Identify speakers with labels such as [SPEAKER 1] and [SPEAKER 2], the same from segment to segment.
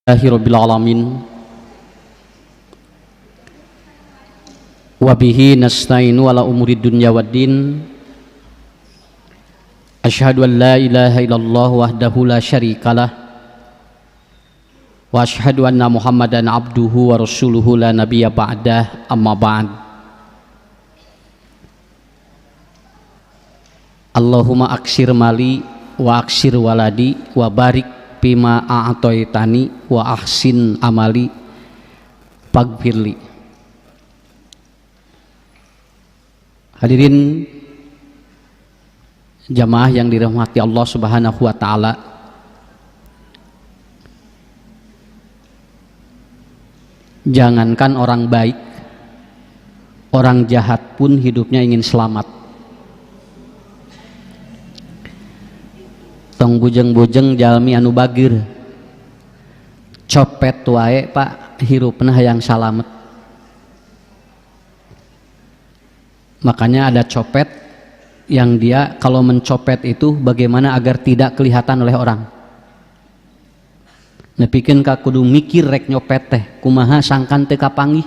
[SPEAKER 1] Rabbil alamin wa bihi nasta'inu ala umuri dunya waddin. Asyhadu an la ilaha illallah wahdahu la syarikalah wa asyhadu anna Muhammadan abduhu wa rasuluhu la nabiyya ba'dah, amma ba'd. Allahumma aksir mali wa aksir waladi wa barik bima a'toitani wa ahsin amali pagfirli. Hadirin jamaah yang dirahmati Allah Subhanahu wa taala, jangankan orang baik, orang jahat pun hidupnya ingin selamat. Tong bujeng-bujeng jalmi anu bagir, copet wae pak hirupna hayang salamet. Makanya ada copet yang dia kalau mencopet itu bagaimana agar tidak kelihatan oleh orang. Nepikeun ka kudu mikir rek nyopet teh kumaha sangkan teu kapanggih.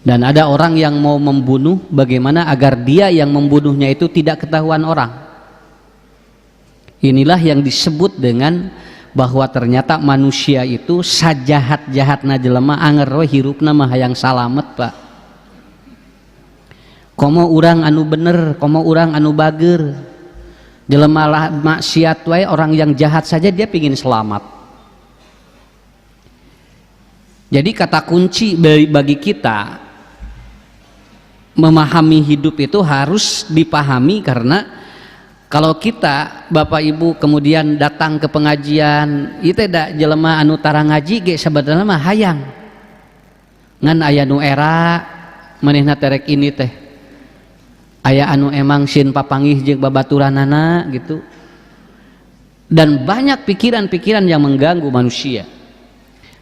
[SPEAKER 1] Dan ada orang yang mau membunuh, bagaimana agar dia yang membunuhnya itu tidak ketahuan orang. Inilah yang disebut dengan bahwa ternyata manusia itu sajahat-jahatna jelema anger we hirupna mah hayang salamet pak. Komo urang anu bener, komo urang anu bager. Jelema lah maksiat wae, orang yang jahat saja dia pingin selamat. Jadi kata kunci bagi kita memahami hidup itu harus dipahami, karena kalau kita Bapak Ibu kemudian datang ke pengajian itu da jelema anu tara ngaji ge sebenarnya mah hayang ngan aya nu era manehna terek ini teh aya anu emang sin papanggih jeung babaturanana gitu, dan banyak pikiran-pikiran yang mengganggu manusia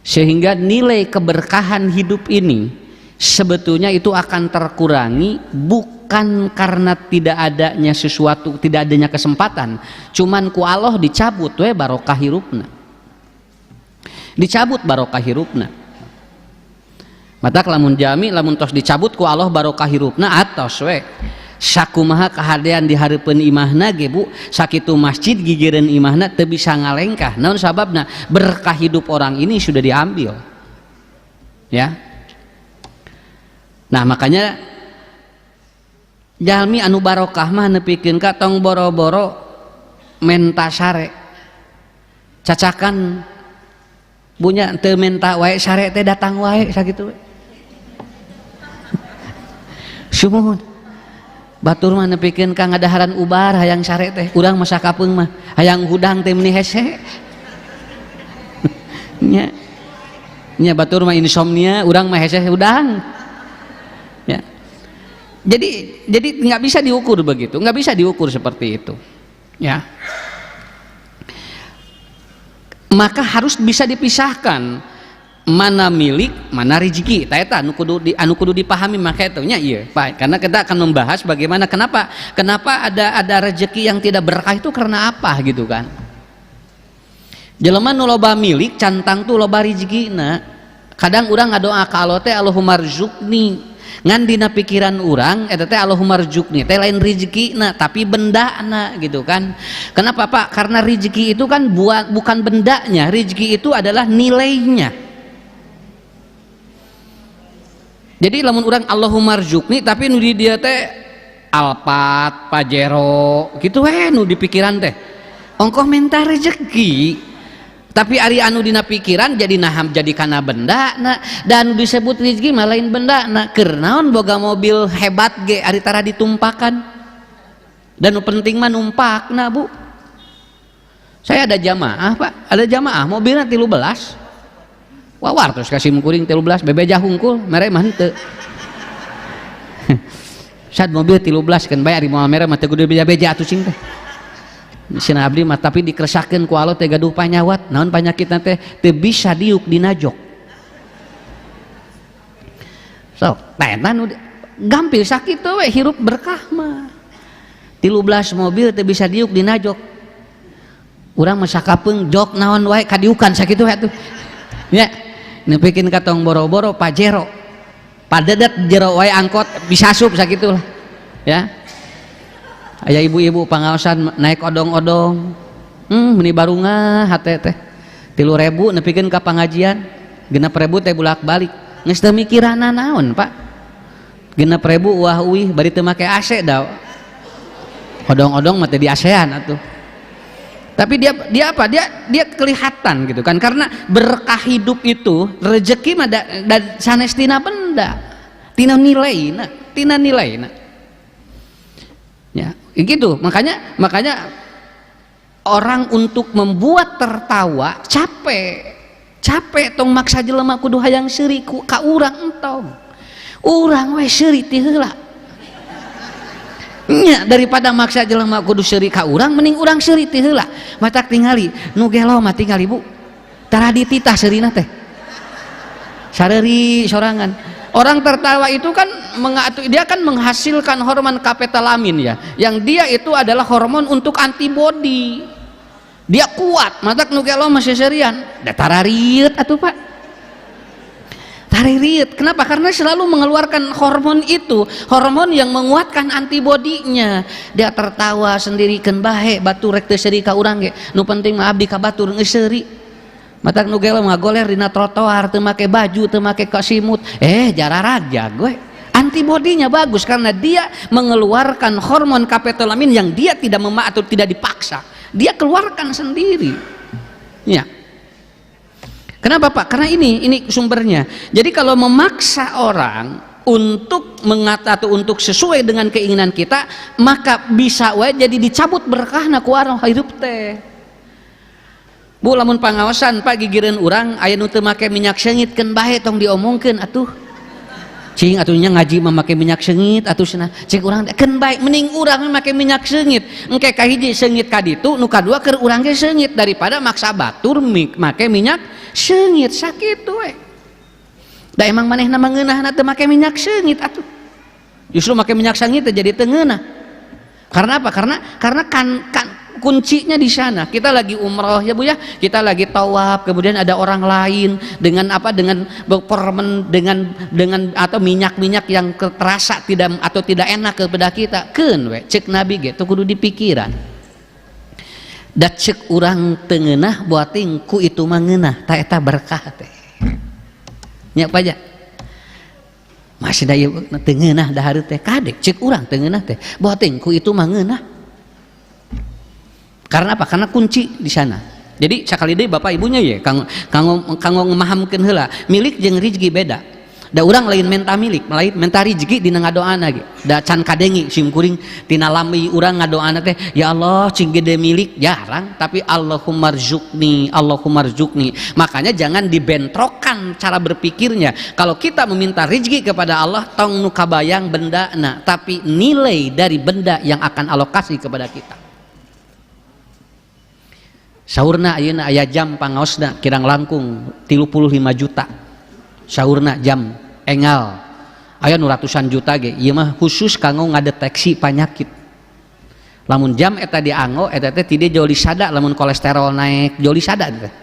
[SPEAKER 1] sehingga nilai keberkahan hidup ini sebetulnya itu akan terkurangi, bukan karena tidak adanya sesuatu, tidak adanya kesempatan, cuman ku Allah dicabut we barokah hirupna, dicabut barokah hirupna. Mata lamun jami lamun tos dicabut ku Allah barokah hirupna atos we sakumaha kahadean di hareupeun imahna ge bu, sakitu masjid gigireun imahna teu bisa ngalengkah. Naon sababna? Berkah hidup orang ini sudah diambil ya. Nah makanya jalmi anu barokah mah nepikeun ka tong boro-boro menta sare cacakan punya teu menta wae sare teh datang wae sakitu we. Sumuhun batur mah nepikeun ka ngadaharan ubar hayang sare teh, urang mah sakapeung mah hayang hudang teh meuni hese. nya batur mah insomnia, urang mah hese hudang. Ya. Jadi nggak bisa diukur begitu, nggak bisa diukur seperti itu, ya. Maka harus bisa dipisahkan mana milik, mana rezeki. Eta anu kudu dipahami maka itunya iya, Pak. Karena kita akan membahas bagaimana kenapa ada rezeki yang tidak berkah itu karena apa gitu kan. Jelema nu loba milik cantang tuh loba rezekina. Kadang urang ngadoa ka Allah teh Allahumma rzuqni, ngan dina pikiran orang eta teh Allahumma rzuqni teh lain rezekina tapi bendana gitu kan. Kenapa Pak? Karena rezeki itu kan bukan bendanya, rezeki itu adalah nilainya. Jadi lamun orang Allahumma rzuqni tapi nu di dia teh Alphard, Pajero gitu we nu di pikiran teh ongkoh minta rezeki. Tapi ari anu dina pikiran jadi naham jadi kana benda na, dan disebut rezeki mah lain benda na. Keur naon boga mobil hebat ge ari tara ditumpakan, dan nu penting mah numpakna bu. Saya ada jamaah Pak, ada jamaah mobilnya 13 wawar terus kasih mukuring 13 bebeja hungkul mere mah henteu. Sad mobil 13 kan bayar di moal mere mah teu kudu beja-beja atuh cing teh. Sina abdi mah tapi dikeresakeun ku Allah teh gaduh panyawat, naon panyakitna teh teu bisa diuk dinajok. So, tena nu gampil sakitu we hirup berkah mah. 13 mobil teu bisa diuk dinajok. urang masakapeung jok naon wae kadiukan sakitu atuh nya nepikeun ka tong boro-boro pajero padedet jero wae angkot bisa asup sakitu lah ya. Aya ibu-ibu pangaosan naik odong-odong meni barungah hate teh 3.000 nepikeun ka pangajian 6.000 teh bulak-balik geus teu mikirana naon Pak 6.000 uah uih bari teu make AC da odong-odong mah teh di ASEAN atuh. Tapi dia apa? Dia kelihatan gitu kan, karena berkah hidup itu rezeki mah sanes tina benda, tina nilaina. Ya, gitu. Makanya orang untuk membuat tertawa capek tong maksa jelema kudu hayang seuri ka urang entong. Urang we seuri ti heula. Nya daripada maksa jelema kudu seuri ka urang mending urang seuri ti heula. Matak tingali nu gelo mah tingali Bu. Tara dititah seurina teh. Sareuri sorangan. Orang tertawa itu kan dia kan menghasilkan hormon kapetalamin ya. Yang dia itu adalah hormon untuk antibodi. Dia kuat, matak nu gelo mah seurian. Da tarariet atuh Pak. Taririet. Kenapa? Karena selalu mengeluarkan hormon itu, hormon yang menguatkan antibodinya. Dia tertawa sendirikan bahe batur rek teu seuri ka urang ge. Nu penting mah abdi ka batur geus seuri. Matak nu gelo ngagoler dina trotoar teu make baju, teu make kasimut. Jararaja gue. Antibodinya bagus karena dia mengeluarkan hormon kapetolamin yang dia tidak atau tidak dipaksa. Dia keluarkan sendiri. Ya. Kenapa Pak? Karena ini sumbernya. Jadi kalau memaksa orang untuk atau untuk sesuai dengan keinginan kita, maka bisa wae jadi dicabut berkahna ku arah hirup teh. Bu lamun pangaosan Pak gigireun urang aya nu teu make minyak seungitkeun bae tong diomongkeun atuh. Cing atuhnya ngaji mah make minyak seungit atuh cenah. Cing urang keun bae mending urang make minyak seungit. Engke ka hiji seungit ka ditu, nu kadua keur urang ge seungit daripada maksa batur make minyak seungit sakitu we. Da emang manehna mangeunahna teu make minyak seungit atuh. Justru make minyak seungit teh jadi teu ngeunah. Karena apa? Karena kan kuncinya di sana. Kita lagi umroh ya Bu ya, kita lagi tawaf, kemudian ada orang lain dengan permen dengan atau minyak-minyak yang terasa tidak enak kepada kita. Keun we cek Nabi ge teu kudu dipikiran. Da cek urang teu ngeunah boating ku itu mah ngeunah ta eta berkah teh. Nya paja. Masih da ieu teu ngeunah da hareup teh kadek cek urang teu ngeunah teh boating ku itu mah ngeunah. Karena apa? Karena kunci di sana. Jadi sakali deui bapak ibunya ya kanggo ngemahamkeun heula milik jeung rezeki beda. Da urang lain menta milik, lain menta rezeki dina ngadoana ge. Da can kadengi simkuring tina lambi urang ngadoana teh ya Allah cing gede milik jarang, tapi Allahumma rzuqni. Makanya jangan dibentrokan cara berpikirnya. Kalau kita meminta rezeki kepada Allah tong nu kabayang bendana, tapi nilai dari benda yang akan alokasi kepada kita. Saurna ayeuna aya jam pangaosna kirang langkung 35 juta. Saurna jam engal aya nu ratusan juta ge. Ieu mah khusus kanggo ngadeteksi panyakit. Lamun jam eta dianggo eta teh ti dieu joli sada lamun kolesterol naik joli sada teh.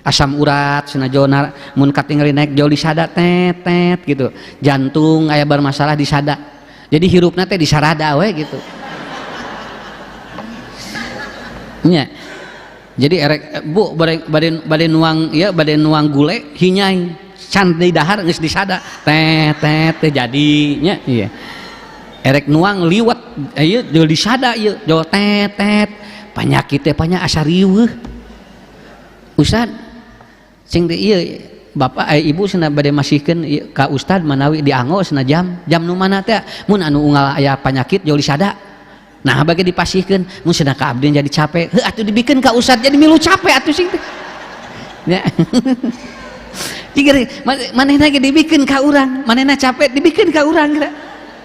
[SPEAKER 1] Asam urat sanajona mun katingali naik joli sada tet gitu. Jantung aya bermasalah di sada. Jadi hirupna teh disarada we gitu. Nya jadi erek Bu bade nuang ya bade nuang gule hinyai can di dahar geus disada tet jadinya iya erek nuang liwat ieu deul disada ieu jo tet panyakit teh panya asa riweuh Ustad sing teh ieu bapak ibu cenah bade masihkeun ka ustad manawi dianggo cenah jam nu mana teh mun anu unggal aya panyakit jo disada. Nah bagi dipasihkan mun cenah ka abdi jadi capek heuh atuh dibikeun ka ustad jadi milu capek atuh sing teh nya jigeri manehna ge dibikeun ka urang manehna capek dibikeun ka urang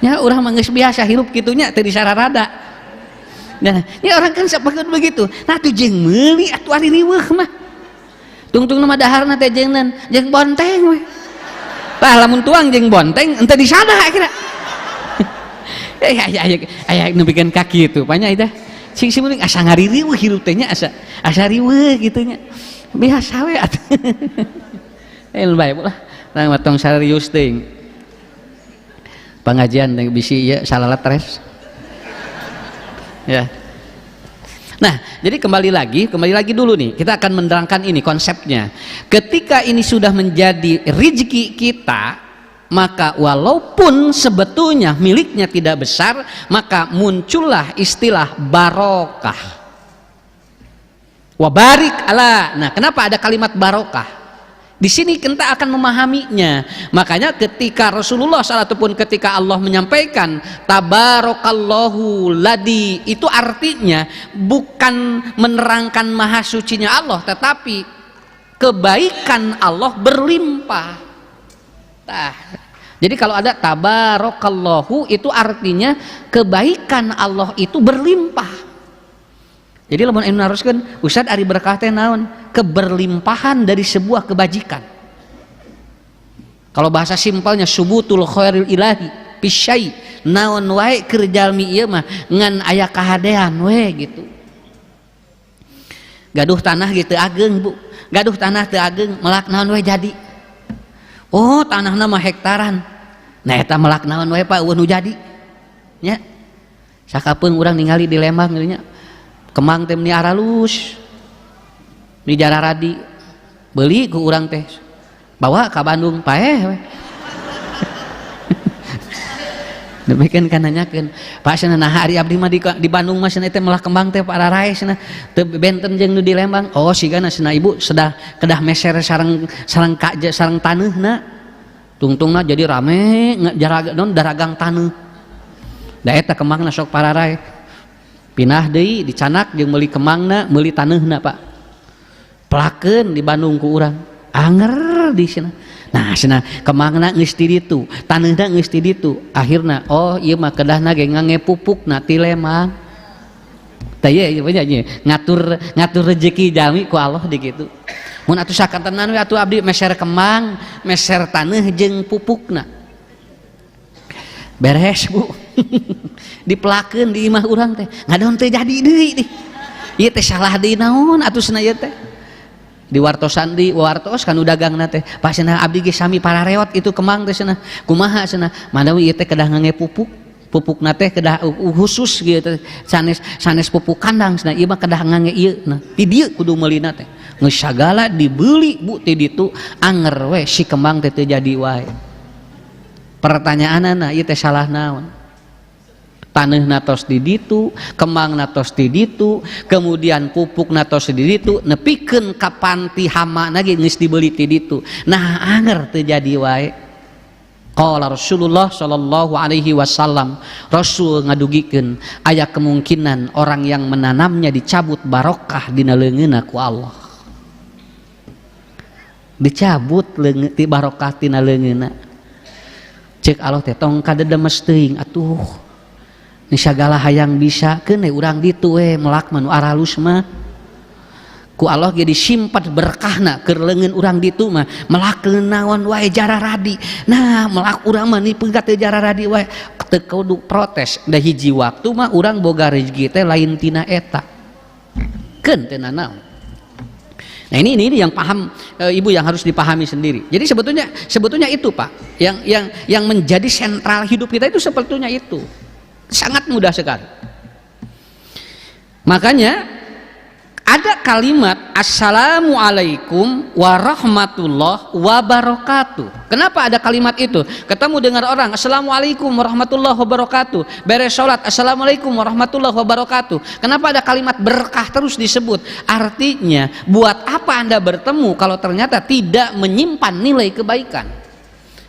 [SPEAKER 1] nya urang mah geus biasa hirup kitu nya teu disararada. Nah nya orang kan sapakeun begitu nah atuh jeung meuli atuh ari riweuh mah tungtung mah daharna teh jeung bonteng we tah lamun tuang jeung bonteng henteu disada kira aya nu bikin kaki itu banyak itu sing simuling asa ngaririweuh hirup teh nya asa riweuh kitu nya biasa we atuh bae lah tang matong serius teuing pengajian teh bisi ieu salalat tres ya. Nah, jadi kembali lagi dulu nih. Kita akan menerangkan ini konsepnya. Ketika ini sudah menjadi rezeki kita, maka walaupun sebetulnya miliknya tidak besar, maka muncullah istilah barokah. Wabarik ala. Nah, kenapa ada kalimat barokah? Di sini kita akan memahaminya. Makanya ketika Rasulullah ataupun ketika Allah menyampaikan tabarakallahu ladi, itu artinya bukan menerangkan maha sucinya Allah, tetapi kebaikan Allah berlimpah. Nah, jadi kalau ada tabarakallahu itu artinya kebaikan Allah itu berlimpah. Jadi lamun anu naroskeun Ustad ari berkah teh naon? Keberlimpahan dari sebuah kebajikan. Kalau bahasa simpelnya subutul khairil ilahi pisyai, naon wae keur jalmi ieu mah ngan aya kahadean we gitu. Gaduh tanah gitu ageng Bu. Gaduh tanah teu ageng melak naon we jadi. Oh, tanahna mah hektaran. Nah eta melak naon we Pak nu jadi. Nya. Sakapeung urang ningali di Lembang nya. Kemang teh ni aralus di Jararadi beli ku urang teh bawa ke Bandung paeh we demikian kan nanyakeun Pak cenah nah hari abdi mah di Bandung mah cenah teh melah kembang teh para rae cenah teu benten jeung nu di Lembang oh sigana cenah ibu sedah kedah meser sareng kaja sareng taneuna tungtungna jadi rame jaraga non daragang taneuh da eta kembangna sok para rae pinah deui dicanak jeung meuli kemangna meuli taneuna Pak pelakeun di Bandung ku urang anger di sana nah sana kemangna geus di ditu taneuna geus di ditu akhirna oh ieu mah kedahna ge ngange pupukna ti Lembang tah ieu nya ngatur rezeki jalmi ku Allah di kitu mun atuh sakantenan we atuh abdi meser kemang meser taneuh jeung pupukna beres Bu dipelakeun di imah urang teh ngadaon teh jadi deui ieu teh salah deui naon atuh cenah ieu teh di wartosan di wartos kan dagangna teh pas cenah abdi ge sami para reot itu kemang teh cenah kumaha cenah manawi ieu teh kedah ngange pupukna teh kedah khusus gitu sanes pupuk kandang cenah ieu mah kedah ngange ieu nah di dieu kudu meulina teh geus sagala dibeli Bu ti ditu anger we si kembang teh teu jadi wae pertanyaanna ieu teh salah naon taneuh natos di ditu, kemang natos di ditu, kemudian pupuk natos di ditu, nepikeun ka panti hama lagi geus dibeli ti ditu. Nah, anger teu jadi wae. Qala Rasulullah sallallahu alaihi wasallam, Rasul ngadugikeun aya kemungkinan orang yang menanamnya dicabut barokah dina leungeunna ku Allah. Dicabut leungeun ti barokah tina leungeunna. Ceuk Allah teh tong kadedemes teuing atuh. Ini segala hayang bisa kene urang ditu we melak manu aralus mah ku Allah ge disimpat berkahna keur leungeun urang ditu mah melakkeun naon wae Jararadi nah melak urang mah ni pegat teh Jararadi wae teu kudu protes da hiji waktu mah urang boga rezeki teh lain tina eta keun teu naon. Nah ini yang paham ibu yang harus dipahami sendiri. Jadi sebetulnya itu Pak yang menjadi sentral hidup kita itu sebetulnya itu. Sangat mudah sekali. Makanya ada kalimat assalamualaikum warahmatullahi wabarakatuh. Kenapa ada kalimat itu? Ketemu dengan orang assalamualaikum warahmatullahi wabarakatuh, beres sholat assalamualaikum warahmatullahi wabarakatuh. Kenapa ada kalimat berkah terus disebut? Artinya buat apa Anda bertemu kalau ternyata tidak menyimpan nilai kebaikan?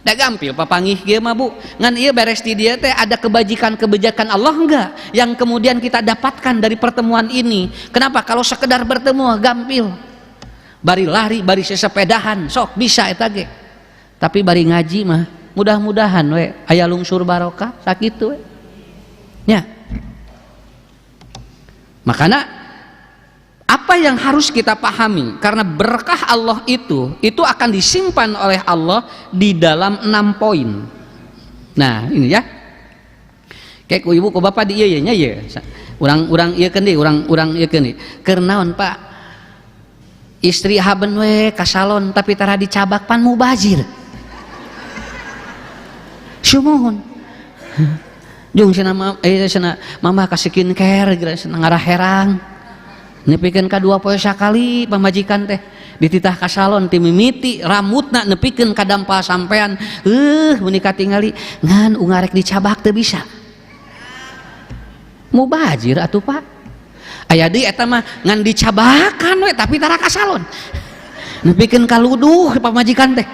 [SPEAKER 1] Da gampil papanggih ge mah Bu ngan ieu beres di dia teh ada kebajikan Allah enggak yang kemudian kita dapatkan dari pertemuan ini. Kenapa? Kalau sekedar bertemu gampil bari lari bari sesepedahan sok bisa eta ge tapi bari ngaji mah mudah-mudahan we aya lungsur barokah sakitu we nya. Makanya apa yang harus kita pahami karena berkah Allah itu akan disimpan oleh Allah di dalam 6 poin. Nah ini ya kayak ku ibu ku bapak di ieu nya ye urang ieu keun deui urang ieu keun deui keur naon Pak istri haben we ka salon tapi tara dicabak pan mubazir sumuhun jeung cenah mama ka skincare geura cenah ngarah herang nepikeun ka 2 poe sakali pamajikan teh dititah ka salon ti mimiti rambutna nepikeun ka dampal sampean menika tingali ngan ungarek dicabak teu bisa mubazir atuh Pak aya deui eta mah ngan dicabakan we tapi tara ka salon nepikeun ka luduh pamajikan teh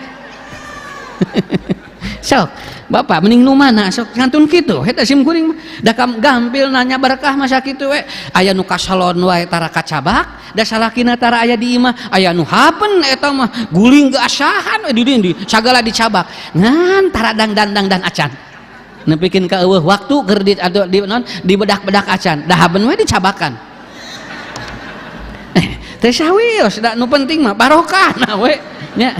[SPEAKER 1] sok bapak mending nu mana sok ngantun kitu eta sim kuring mah da gampil nanya berkah masa kitu we aya nu ka salon wae tara kacabak da salakina tara aya di imah aya nu hapen eta mah guling geasahan we di sagala dicabak ngan tara dang acan nepikeun ka eueuh waktu keur di bedak-bedak acan da haben we dicabakan teh sawios da nu penting mah barokahna we nya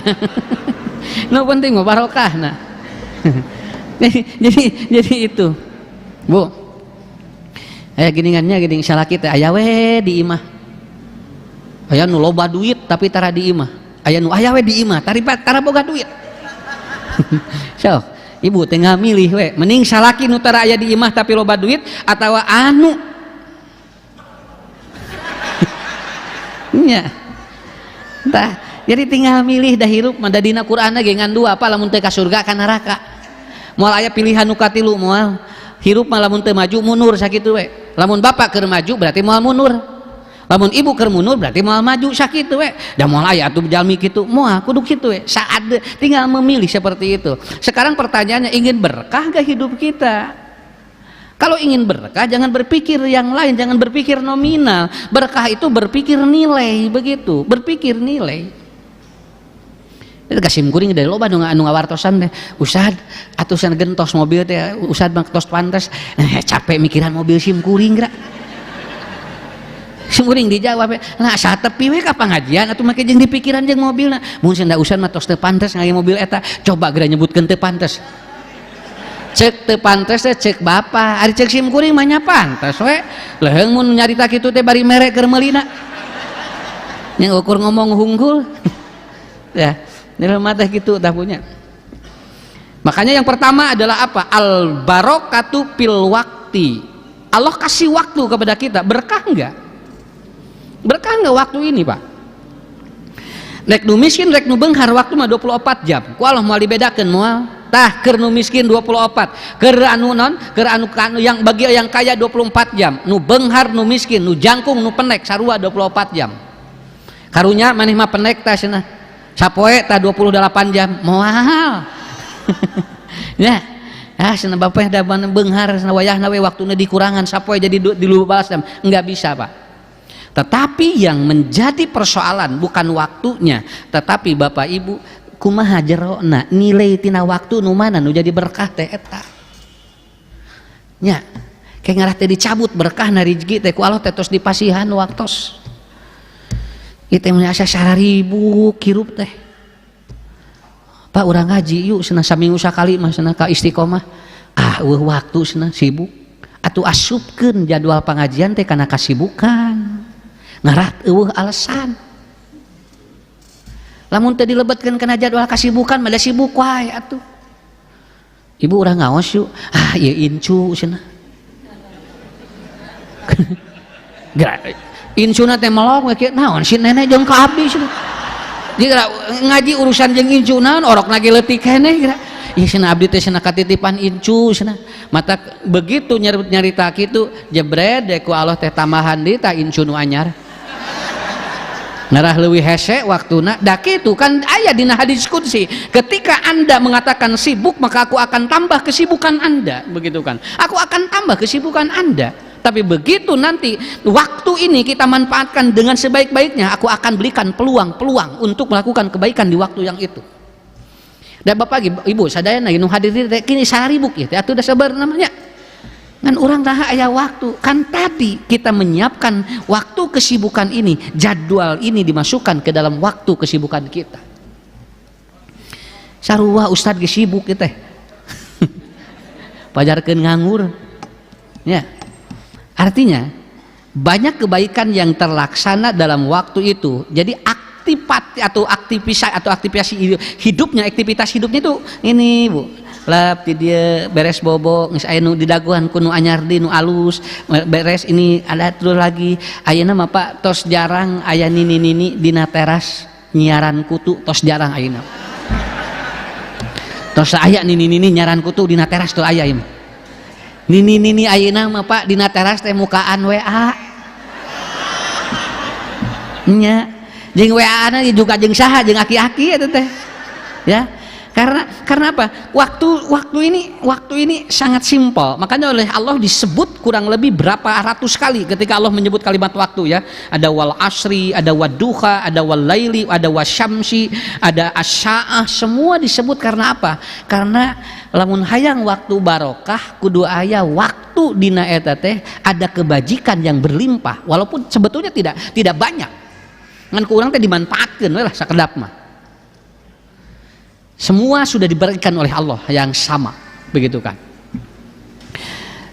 [SPEAKER 1] nu penting mah barokahna jadi itu Bu giningannya gini salah kita aya we di imah aya nu loba duit tapi tara di imah aya nu aya we di imah tara boga duit so ibu tengah milih we mending salaki nu tara aya di imah tapi loba duit atawa anu nya tah jadi tinggal milih dah hirup mah dina Qur'anna ge ngan dua apa lamun teu ka surga ka neraka moal aya pilihan nu katilu moal hirup mah lamun teu maju mundur sakitu we lamun bapak keur maju berarti moal mundur lamun ibu keur mundur berarti moal maju sakitu we da moal aya atuh jalmi kitu moal kudu kitu we saat tinggal memilih seperti itu. Sekarang pertanyaannya ingin berkah gak hidup kita? Kalau ingin berkah jangan berpikir yang lain, jangan berpikir nominal. Berkah itu berpikir nilai, begitu, berpikir nilai. Itu kasim kuring dari loba anu ngawartosan teh, Ustad atusan gentos mobil teh, Ustad bang tos pantes, capek mikiran mobil sim kuring geura. Sim kuring dijawab, nah satepi we ka pangajian atuh make jeung dipikiran jeung mobilna. Mun senda Ustad mah tos teu pantes ngaya mobil eta, coba geura nyebutkeun teu pantes. Cek teu pantes teh cek bapa, ari cek sim kuring mah nya pantes we. Leheung mun nyarita kitu teh bari mere keur meulina. Yang ukur ngomong hunggul. Ya. Nilai mata gitu dah punya. Makanya yang pertama adalah apa? Al barokatu fil waqti. Allah kasih waktu kepada kita. Berkah enggak? Berkah enggak waktu ini, Pak? Rek nu miskin rek nu beunghar waktu mah 24 jam. Ku Allah moal dibedakeun moal. Tah keur nu miskin 24, keur anu non, keur anu yang bagi yang kaya 24 jam. Nu beunghar nu miskin, nu jangkung nu penek sarua 24 jam. Karunya maneh mah penek tah cenah. Sapoe tak 28 jam moal ya cenah bapak da beunghar cenah wayahna we waktuna dikurangan sapoe jadi di 12 jam enggak bisa Pak. Tetapi yang menjadi persoalan bukan waktunya, tetapi Bapak Ibu kumaha jerona nilai tina waktu nu mana nu jadi berkah teh eta nya kayak ngarah teh dicabut berkah na rezeki teh ku Allah teh tos dipasihan waktos. Itu yang asa sararibuk hirup teh Pak urang ngaji yuk cenah saminggu sakali mah cenah ka istiqomah waktu cenah sibuk atuh asupkeun jadwal pengajian teh kana kasibukan ngarat eueuh alasan lamun teu dilebetkeun kana jadwal kasibukan mah da sibuk wae atuh ibu urang ngaos yuk ieu incu cenah insuna teh melok we naon si nenek jeung ka abdi cenah. Jika ngaji urusan jeung incu naon orok lagi leutik keneh geura. Ieu cenah abdi teh cenah katitipan incu cenah. Mata begitu nyarita kitu jebret deh ku Allah teh tambahan deui tah incu nu anyar. Ngarah leuwih hese waktuna da kitu kan aya dina hadis qudsi ketika Anda mengatakan sibuk maka aku akan tambah kesibukan Anda begitu kan. Aku akan tambah kesibukan Anda. Tapi begitu nanti waktu ini kita manfaatkan dengan sebaik-baiknya, aku akan berikan peluang-peluang untuk melakukan kebaikan di waktu yang itu. Dan Bapak Ibu sadayana nu hadir teh kini saribuk ya, atuh da sabar namanya. Ngan urang tah aya waktu. Kan tadi kita menyiapkan waktu kesibukan ini, jadwal ini dimasukkan ke dalam waktu kesibukan kita. Sarua ustad ge sibuk teh. Pajarkeun nganggur. Ya. Artinya banyak kebaikan yang terlaksana dalam waktu itu. Jadi aktivitas hidupnya itu ini Bu. Lap di dia beres bobo geus aya nu didaguhan ku nu anyar di nu alus beres ini ada terus lagi ayeuna mah Pak tos jarang aya nini dina teras nyiaran kutu tos jarang ayeuna tos aya nini nyiaran kutu dina teras tuh aya ieu nini ayeuna mah Pak dina teras teh mukaan WA nya jeung WA na juga jeung saha jeung aki-aki eta teh ya. Karena apa? Waktu ini sangat simpel. Makanya oleh Allah disebut kurang lebih berapa ratus kali ketika Allah menyebut kalimat waktu ya. Ada wal asri, ada wadduha, ada wal laili, ada wasyamsi, ada asya'ah, semua disebut karena apa? Karena lamun hayang waktu barokah kudu aya waktu dina eta teh ada kebajikan yang berlimpah walaupun sebetulnya tidak banyak. Ngan ku urang teh dimanfaatkeun we lah sakedap mah. Semua sudah diberikan oleh Allah yang sama, begitu kan.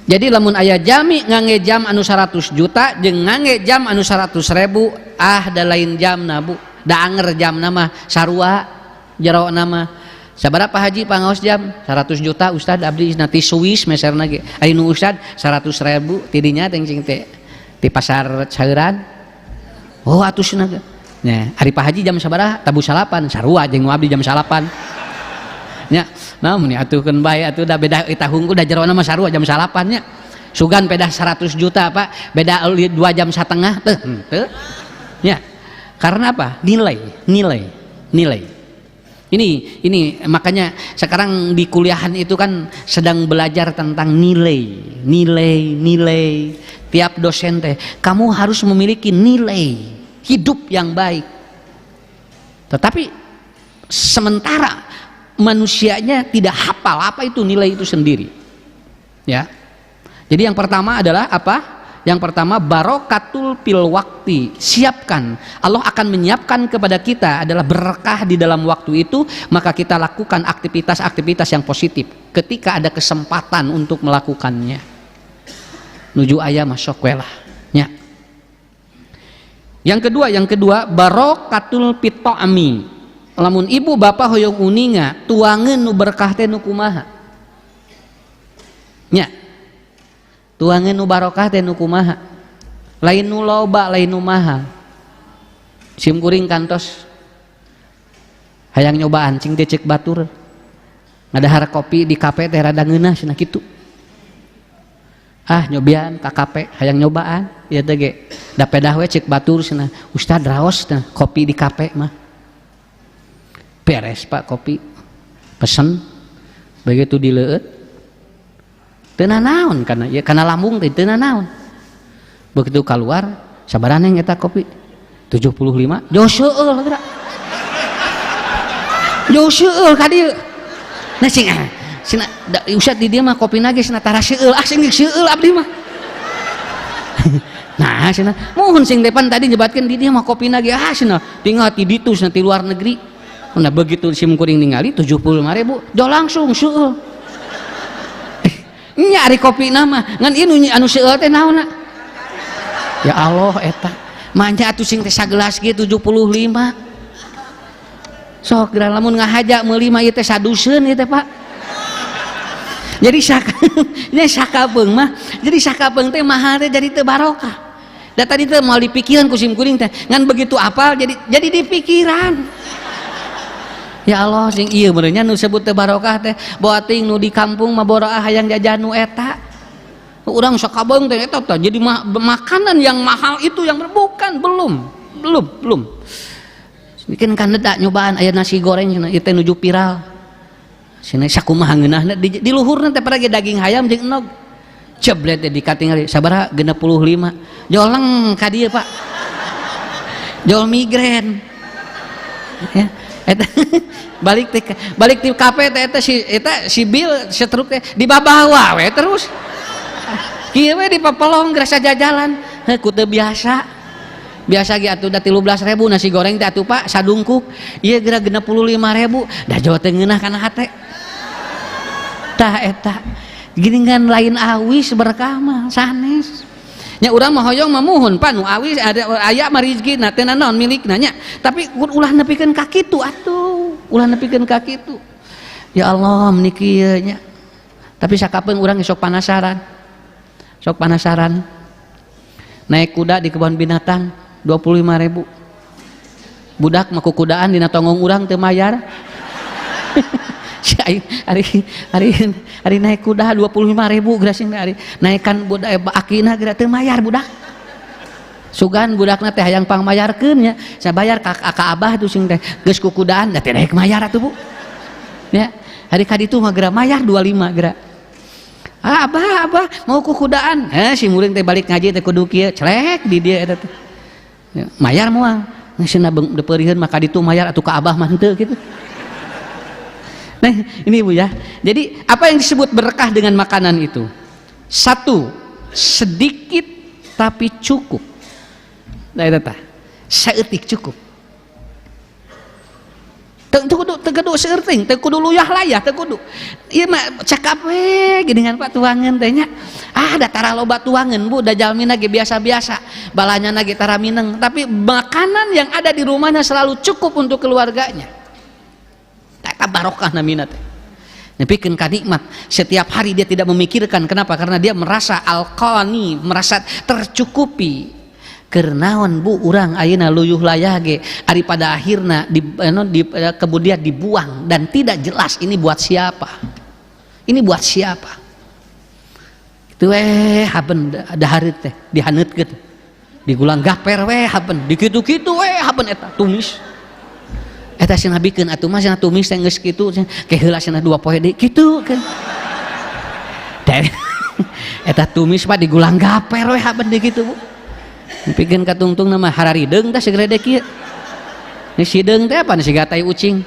[SPEAKER 1] Jadi lamun aya jami ngangge jam anu 100 juta jeung ngangge jam anu 100.000 da lain jamna Bu. Da anger jamna mah sarua jero nama sabaraha haji pangaos jam 100 juta Ustad abdi nanti Swiss meserna ge. Ari nu Ustad 100.000 tidinya teh di pasar Cairan. Oh atusna ge. Nah, hari Pak Haji jam sabaraha? Tabu salapan, sarua jeung abdi jam salapan. Nya, namun ya atuhkeun bae atuh da beda eta hungkul da jerona mah sarua jam salapan nya. Sugan pedah 100 juta Pak, beda 2 jam setengah teu. Ya. Karena apa? Nilai. Ini makanya sekarang di kuliahan itu kan sedang belajar tentang nilai. Tiap dosen teh, kamu harus memiliki nilai hidup yang baik. Tetapi sementara manusianya tidak hafal apa itu nilai itu sendiri. Ya. Jadi yang pertama adalah apa? Yang pertama barokatul fil wakti. Siapkan. Allah akan menyiapkan kepada kita adalah berkah di dalam waktu itu, maka kita lakukan aktivitas-aktivitas yang positif ketika ada kesempatan untuk melakukannya. Nuju aya masuk welah. Ya. Yang kedua barokatul fit'ami. Lamun ibu bapak hoyong uninga tuangeun nu berkah teh nu kumaha? Nya. Tuangeun nu barokah teh nu kumaha? Lain nu loba, lain nu mahal. Sim kuring kantos hayang nyobaan cing teh cek batur. Ngadahar kopi di kafe teh rada ngeunah cenah kitu. Ah nyobian ka kafe hayang nyobaan ieu teh ge da pedah we cek batur cenah Ustad raos teh kopi di kafe mah beres Pak kopi pesen begitu dileueut teu nanaon kana lambung teh teu nanaon begitu keluar sabaraha neng eta kopi 75 jauh seueul geura jauh seueul ka dieu nah Sina Ustad di dia mah kopi nage sina tara seueul sing seueul abdi mah nah sina mohon sing depan tadi nyebatkeun di dia mah kopi nage sina tinggal ti ditu sina ti luar negeri. Nah begitu sim kuring ningali 75.000 jauh langsung seueul nya ari kopi nama ngan ieu anu seueul teh naonna ya Allah eta manja atuh sing teh sagelas ge 75 sok geura lamun ngahaja meuli mah ieu teh saduseun ieu teh Pak. Jadi sakabeung mah jadi sakabeung teh mahal teh jadi teu barokah. Da tadi teh moal dipikiran ku sim kuring teh ngan begitu apal jadi dipikiran. Ya Allah sing ieu benernya nu sebut teu barokah teh bawa ting nu di kampung mah boroah hayang jajan nu eta. Urang sakabeung teh eta teh jadi makanan yang mahal itu yang bukan belum. Bikin kan da nyobaan aya nasi goreng ieu teh nuju viral. Sini sakumaha ngeunahna di luhurna teh pada daging hayam jeung enog. Jeblet teh dikatingali sabaraha 65. Joleng ka dieu Pak. Jol migren. Ya, eta balik ti kafe teh eta si Bill setruk teh di bawah we terus. Kieu we di papelong gerasa jajalan. Ku teu biasa ge atuh da 13.000 nasi goreng teh atuh Pak sadungkuk. Ieu geura 65.000 da jawa teh ngeunah kana hate. Tah eta Giningan lain awis berkah mah sanes. Nya urang mah hoyong mah muhun pan nu awis ada aya mah rezekina teh naon milikna nya. Tapi ulah nepikeun ka kitu atuh. Ulah nepikeun ka kitu. Ya Allah meuni kieu nya. Tapi sakapeung urang sok panasaran. Sok panasaran. Naik kuda di kebun binatang 25.000. Budak mah kukudaan dina tongong urang teu mayar. Hari naik kuda 25.000 gerasing hari naikkan budak akina geura teu mayar budak. Sugan budakna teh hayang pangmayarkeun nya. Saya bayar ka abah tuh sing teh geus kukudaan da teh naik mayar atuh Bu. Ya, hari kaditu mah geura mayar 25 geura. Abah mau kukudaan. Si muring teh balik ngaji teh kudu kieu celek di dia eta teh. Ya, mayar moal. Ngeusina depeurieun mah kaditu mayar atuh ka abah mah henteu kitu. Nah ini Bu ya, jadi apa yang disebut berkah dengan makanan itu? Satu, sedikit tapi cukup. Nah itu tah, saeutik cukup. Teu kudu seurting, teu kudu luyah layah, teu kudu. Ieu mah cakap we geuningan Pak tuangeun teh nya. Da tara loba tuangeun Bu, da jalmina ge biasa-biasa, balanyana ge tara mineng, tapi makanan yang ada di rumahnya selalu cukup untuk keluarganya. Eta barokah namina teh. Nepikeun ka nikmat. Setiap hari dia tidak memikirkan. Kenapa? Karena dia merasa al-qani, merasa tercukupi. Keur naon Bu urang ayeuna luyuh layah ge ari pada akhirna kemudian dibuang dan tidak jelas ini buat siapa. Ini buat siapa? Itu haben dahareut teh dihaneutkeun. Digulang gaper haben, dikitu-kitu haben eta tumis. Eta cenah bikeun atuh mah cenah tumis teh geus kitu ke heula cenah 2 poe deui kitu kan. Eta tumis mah digulang gaper we haben deui kitu Bu. Pikeun ka tungtungna mah hararideung tah segede kieu. Ni sideung teh apa siga tai ucing.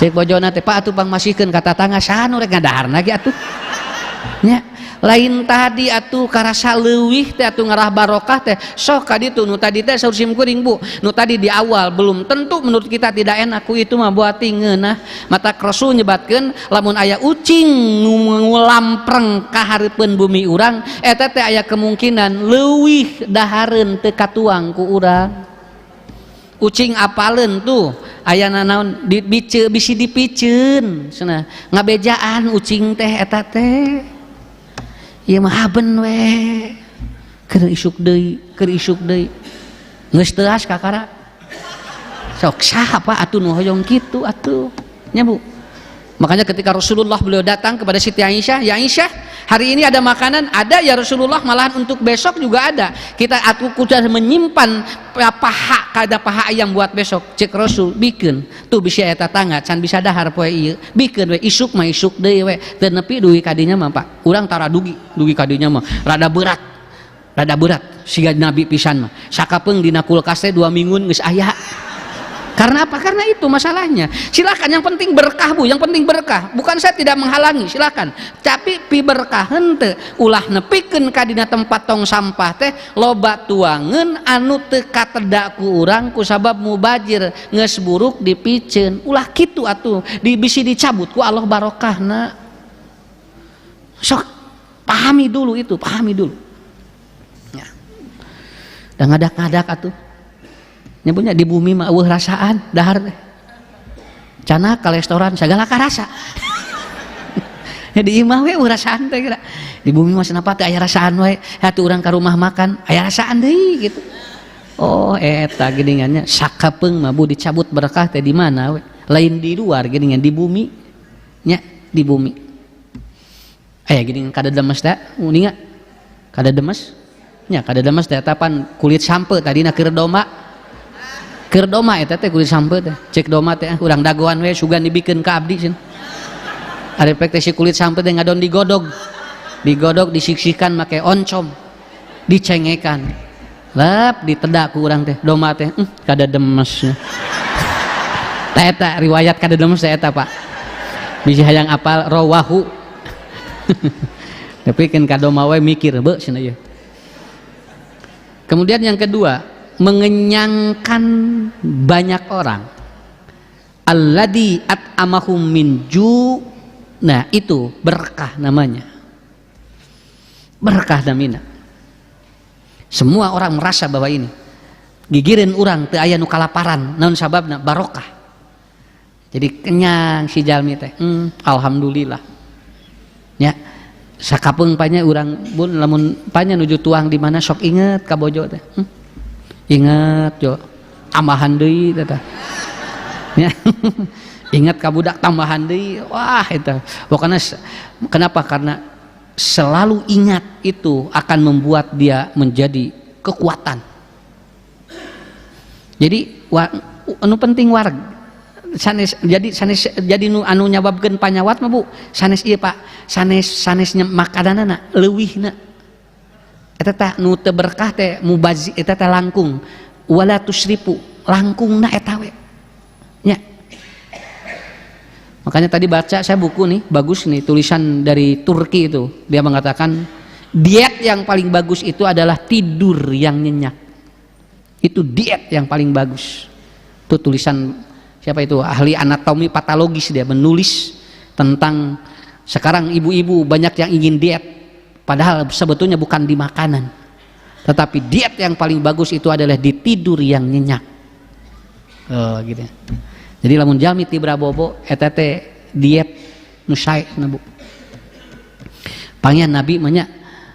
[SPEAKER 1] Cek bojona teh Pak atuh pangmasihkeun ka tatangga sanu rek ngadaharna ge atuh. Nya lain tadi atuh karasa leuwih teh atuh ngarah barokah teh sok ka ditu nu tadi teh saur sim kuring Bu nu tadi di awal belum tentu menurut kita tidak enak ku itu mah buat ngeunah mata Rasul nyebatkeun lamun aya ucing ngulampreng ka hareupeun bumi urang eta teh aya kemungkinan leuwih dahareun teu katuang ku urang. Ucing apaleun tuh ayana naon bisi dipiceun cenah ngabejaan ucing teh eta teh. Ieu mah haben we. Keur isuk deui. Geus teu as kakara. Sok saha Pak atuh nu hoyong kitu atuh. Nya Bu. Makanya ketika Rasulullah beliau datang kepada Siti Aisyah, ya Aisyah, hari ini ada makanan, ada ya Rasulullah, malahan untuk besok juga ada. Aku sudah menyimpan paha, kada paha ayam buat besok. Cek Rasul, bikin. Tuh bisa eta tangga, can bisa dahar poe ieu. Bikin we isuk mah isuk deui we. Teu nepi dugi kadinya mah Pak. Urang tara dugi kadinya mah. Rada berat. Siga Nabi pisan mah. Sakapeung dina kulkas teh 2 minggu geus aya. Karena apa? Karena itu masalahnya. Silakan, yang penting berkah Bu, yang penting berkah. Bukan saya tidak menghalangi, silakan. Tapi pi berkah henteu ulah nepikeun ka dina tempat tong sampah teh loba tuangeun anu teu kateda ku urang kusabab mubazir geus buruk dipiceun. Ulah kitu atuh, bisi dicabut ku Allah barokahna. Sok pahami dulu itu, pahami dulu. Ya. Da ngadak-ngadak atuh. Nyebutnya di bumi mah eueuh rasaan dahar teh. Cana ka restoran sagala ka rasa. Di imah we eueuh rasaan teh kira. Di bumi mah cenapa teh aya rasaan we. Atuh urang ka rumah makan aya rasaan deui gitu. Oh eta geuningannya sakapeung mah Bu dicabut berkah teh di mana we? Lain di luar geuningan di bumi. Nya di bumi. Aya geuningan kada demes teh, uninga. Kada demes. Nya kada demes teh tapan kulit sampe tadina keur domba. Keur doma eta teh kulit sampe teh. Cek doma teh urang dagoan we sugan dibikeun ka abdi cenah. Ari pek teh si kulit sampe teh ngadon digodog. Digodog disiksikan make oncom. Dicengekan. Lep ditedak ku urang teh. Doma teh kada demes. Tah eta riwayat kada demes teh eta Pak. Bisi hayang apal rawahu. Tapi kan ka doma we mikir beuh cenah ieu. Kemudian yang kedua, mengenyangkan banyak orang. Alladzi at'amahum min ju Nah itu berkah namanya, berkah namina. Semua orang merasa bahwa ini gigirin orang teu aya nu kalaparan, naon sababna barokah. Jadi kenyang si jalmi teh. Alhamdulillah. Ya, sakapeung panya urang bun lamun panya nuju tuang di mana sok inget ka bojo teh. Inget jo tambahan deui teh. Ya. Ingat ka budak tambahan deui. Wah eta. Pokoknya kenapa? Karena selalu ingat itu akan membuat dia menjadi kekuatan. Jadi anu penting warg sanes jadi nu anu nyababkeun panyawat mah Bu sanes ieu Pak, sanes makadanana leuwihna eta teh nu teu berkah teh mubazi eta teh langkung wala tusrifu langkungna eta we nya. Makanya tadi baca saya buku nih bagus nih tulisan dari Turki itu, dia mengatakan diet yang paling bagus itu adalah tidur yang nyenyak. Itu diet yang paling bagus. Itu tulisan siapa itu, ahli anatomi patologis, dia menulis tentang sekarang ibu-ibu banyak yang ingin diet padahal sebetulnya bukan di makanan, tetapi diet yang paling bagus itu adalah di tidur yang nyenyak. Gitu. Jadi lamun jalmi tibra bobo eta teh diet nu sae na Bu. Pangian Nabi mah nya,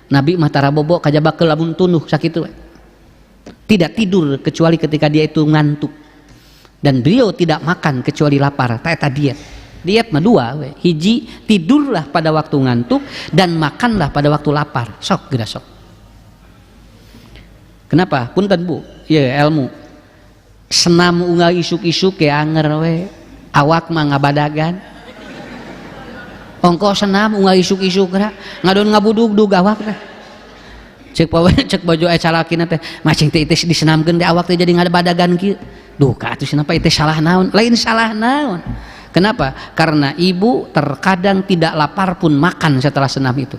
[SPEAKER 1] Nabi mah tara bobo kajaba ke lamun tunduh sakitu. Tidak tidur kecuali ketika dia itu ngantuk. Dan beliau tidak makan kecuali lapar. Eta diet. Diet mah dua we. Hiji tidurlah pada waktu ngantuk dan makanlah pada waktu lapar. Sok geura sok. Kenapa? Punten Bu. Ieu ilmu. Senam unggal isuk-isuk ke anger we, awak mah ngabadagan. Ongko senam unggal isuk-isuk ra ngadon ngabudug-dug awak teh. Cek bojo calakina teh macing teh disenamkeun teh awak teh jadi ngabadagan kieu. Duh ka atuh cenah teh salah naon? Lain salah naon. Kenapa? Karena ibu terkadang tidak lapar pun makan setelah senam itu.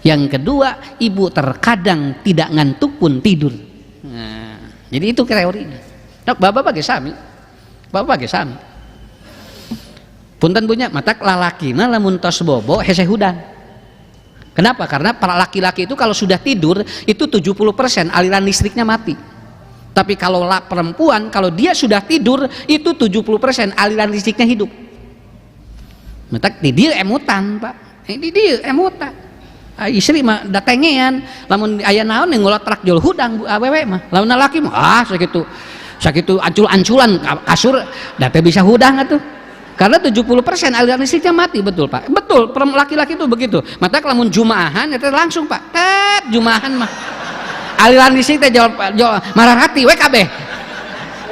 [SPEAKER 1] Yang kedua, ibu terkadang tidak ngantuk pun tidur. Nah, jadi itu teorinya. Nah, bapak bagi sami, punten punya matak lalakina lamun tos bobo hese hudang. Kenapa? Karena para laki-laki itu kalau sudah tidur itu 70% aliran listriknya mati. Tapi kalau perempuan kalau dia sudah tidur itu 70% aliran listriknya hidup. Matak di dia emutan Pak, di dia emutan. Istri mah datengean, lamun aya naon ngolotrak jol hudang awewe mah, lamun laki mah sakitu ancul-anculan kasur da teh bisa hudang atuh. Karena 70% aliran listriknya mati, betul Pak. Betul, laki-laki itu begitu. Mata lamun jumaahan itu langsung Pak. Jumaahan mah. Aliran listrik teh jol mararati we kabeh.